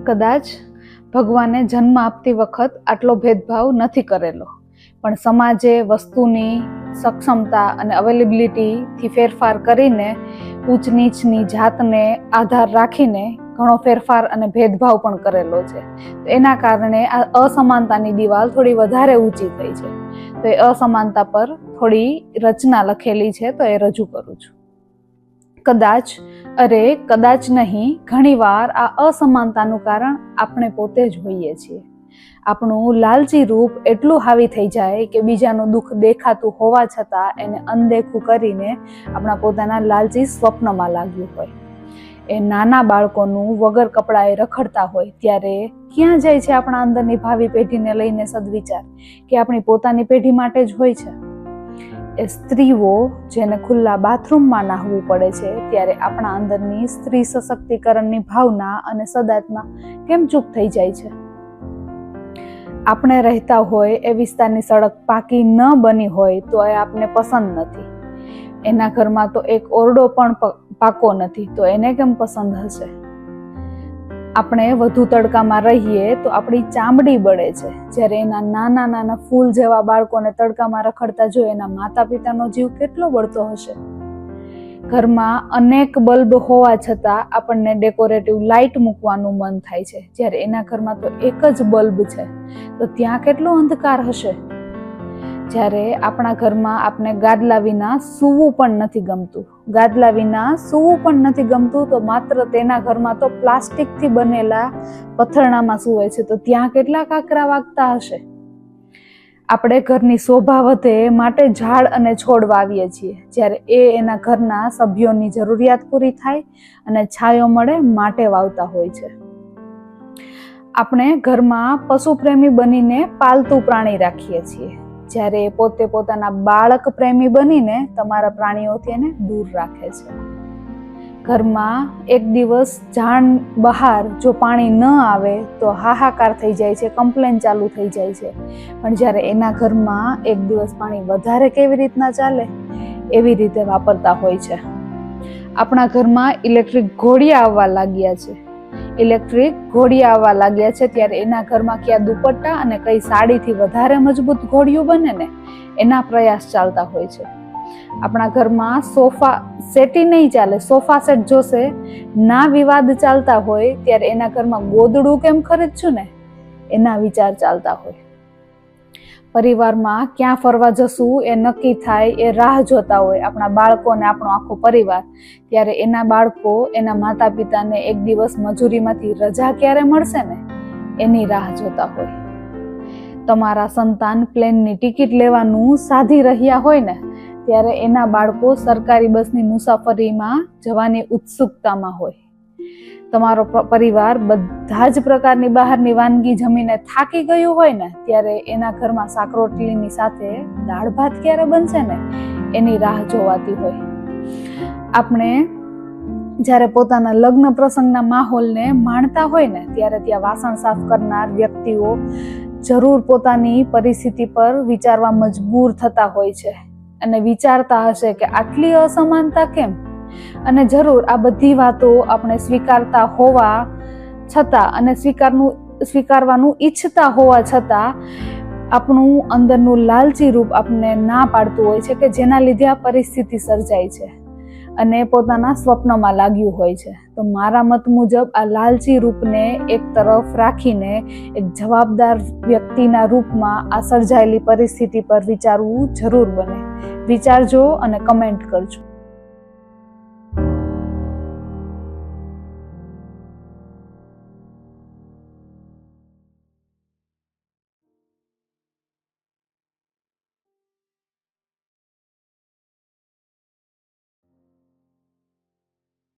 કદાચ ભગવાને જન્મ આપતી વખત આટલો ભેદભાવ નથી કરેલો, પણ સમાજે વસ્તુની સક્ષમતા અને અવેલેબિલિટીથી ફેરફાર કરીને ઊંચ નીચની જાતને આધાર રાખીને ઘણો ફેરફાર અને ભેદભાવ પણ કરેલો છે. તો એના કારણે આ અસમાનતાની દિવાલ થોડી વધારે ઊંચી થઈ છે. તો એ અસમાનતા પર થોડી રચના લખેલી છે, તો એ રજૂ કરું છું. કદાચ નહીં, ઘણીવાર આ અસમાનતાનું કારણ આપણે પોતે જ હોઈએ છીએ. આપણું લાલચી રૂપ એટલું હાવી થઈ જાય કે બીજાનું દુઃખ દેખાતું હોવા છતાં એને અનદેખું કરીને આપણા પોતાના લાલચી સ્વપ્નમાં લાગ્યું હોય. એ નાના બાળકોનું વગર કપડાએ રખડતા હોય ત્યારે ક્યાં જાય છે આપણા અંદરની ભાવિ પેઢીને લઈને સદવિચાર, કે આપણી પોતાની પેઢી માટે જ હોય છે. એ સ્ત્રીઓ જેને ખુલ્લા બાથરૂમમાં નાહવું પડે છે ત્યારે આપણા અંદરની સ્ત્રી સશક્તિકરણની ભાવના અને સદાત્મા કેમ ચૂપ થઈ જાય છે. આપણે રહેતા હોય એ વિસ્તારની સડક પાકી ન બની હોય તો એ આપને પસંદ નથી. એના ઘરમાં તો એક ઓરડો પણ પાકો નથી, તો એને કેમ પસંદ હશે. આપણે વધુ તડકામાં રહીએ તો આપણી ચામડી બળે છે, જ્યારે એના નાના નાના ફૂલ જેવા બાળકોને તડકામાં રખડતા જોઈએ એના માતા પિતાનો જીવ કેટલો બળતો હશે. ઘરમાં અનેક બલ્બ હોવા છતાં આપણને ડેકોરેટિવ લાઇટ મૂકવાનું મન થાય છે, જ્યારે એના ઘરમાં તો એક જ બલ્બ છે, તો ત્યાં કેટલો અંધકાર હશે. જ્યારે આપણા ઘરમાં આપણે ગાદલા વિના સૂવું પણ નથી ગમતું, તો માત્ર તેના ઘરમાં તો પ્લાસ્ટિકથી બનેલા પથરણામાં સૂવે છે, તો ત્યાં કેટલા કાકરા વાગતા હશે. આપણે ઘરની શોભા વધે માટે ઝાડ અને છોડ વાવીએ છીએ, જ્યારે એ એના ઘરના સભ્યોની જરૂરિયાત પૂરી થાય અને છાંયો મળે માટે વાવતા હોય છે. આપણે ઘરમાં પશુ પ્રેમી બનીને પાલતુ પ્રાણી રાખીએ છીએ, જ્યારે પોતે પોતાના બાળક પ્રેમી બનીને તમારા પ્રાણીઓથી એને દૂર રાખે છે. ઘરમાં એક દિવસ જાણ બહાર જો પાણી ન આવે તો હાહાકાર થઈ જાય છે, કમ્પ્લેન ચાલુ થઈ જાય છે, પણ જ્યારે એના ઘરમાં એક દિવસ પાણી વધારે કેવી રીતના ચાલે એવી રીતે વાપરતા હોય છે. આપણા ઘરમાં ઇલેક્ટ્રિક ઘોડિયા આવવા લાગ્યા છે ત્યારે એના ઘરમાં ક્યાં દુપટ્ટા અને કઈ સાડીથી વધારે મજબૂત ઘોડિયું બને ને એના પ્રયાસ ચાલતા હોય છે. આપણા ઘરમાં સોફા સેટી નહીં ચાલે, સોફા સેટ જોશે ના વિવાદ ચાલતા હોય ત્યારે એના ઘરમાં ગોદડું કેમ ખરીદશું ને એના વિચાર ચાલતા હોય. પરિવારમાં ક્યાં ફરવા જશું એ નક્કી થાય એ રાહ જોતા હોય આપણા બાળકો અને આપણો આખો પરિવાર, ત્યારે એના બાળકો એના માતા પિતાને એક દિવસ મજૂરીમાંથી રજા ક્યારે મળશે ને એની રાહ જોતા હોય. તમારા સંતાન પ્લેનની ટિકિટ લેવાનું સાધી રહ્યા હોય ને ત્યારે એના બાળકો સરકારી બસની મુસાફરીમાં જવાની ઉત્સુકતામાં હોય. તમારો પરિવાર બધા જ પ્રકારની બહારની વાનગી જમીને થાકી ગયું હોય ને ત્યારે એના ઘરમાં શાક રોટલીની સાથે દાળ ભાત ક્યારે બનશે ને એની રાહ જોવાતી હોય. આપણે જ્યારે પોતાના લગ્ન પ્રસંગના માહોલને માણતા હોય ને ત્યારે ત્યાં વાસણ સાફ કરનાર વ્યક્તિઓ જરૂર પોતાની પરિસ્થિતિ પર વિચારવા મજબૂર થતા હોય છે અને વિચારતા હશે કે આટલી અસમાનતા કેમ, અને જરૂર આ બધી વાતો આપણે સ્વીકારતા હોવા છતાં અને સ્વીકારવાનું ઈચ્છતા હોવા છતાં આપણું અંદરનું લાલચી રૂપ આપણને ના પાડતું હોય છે, કે જેના લીધે આ પરિસ્થિતિ સર્જાય છે અને પોતાના સ્વપ્નમાં લાગ્યું હોય છે. તો મારા મત મુજબ આ લાલચી રૂપને એક તરફ રાખીને એક જવાબદાર વ્યક્તિના રૂપમાં આ સર્જાયેલી પરિસ્થિતિ પર વિચારવું જરૂર બને. વિચારજો અને કમેન્ટ કરજો.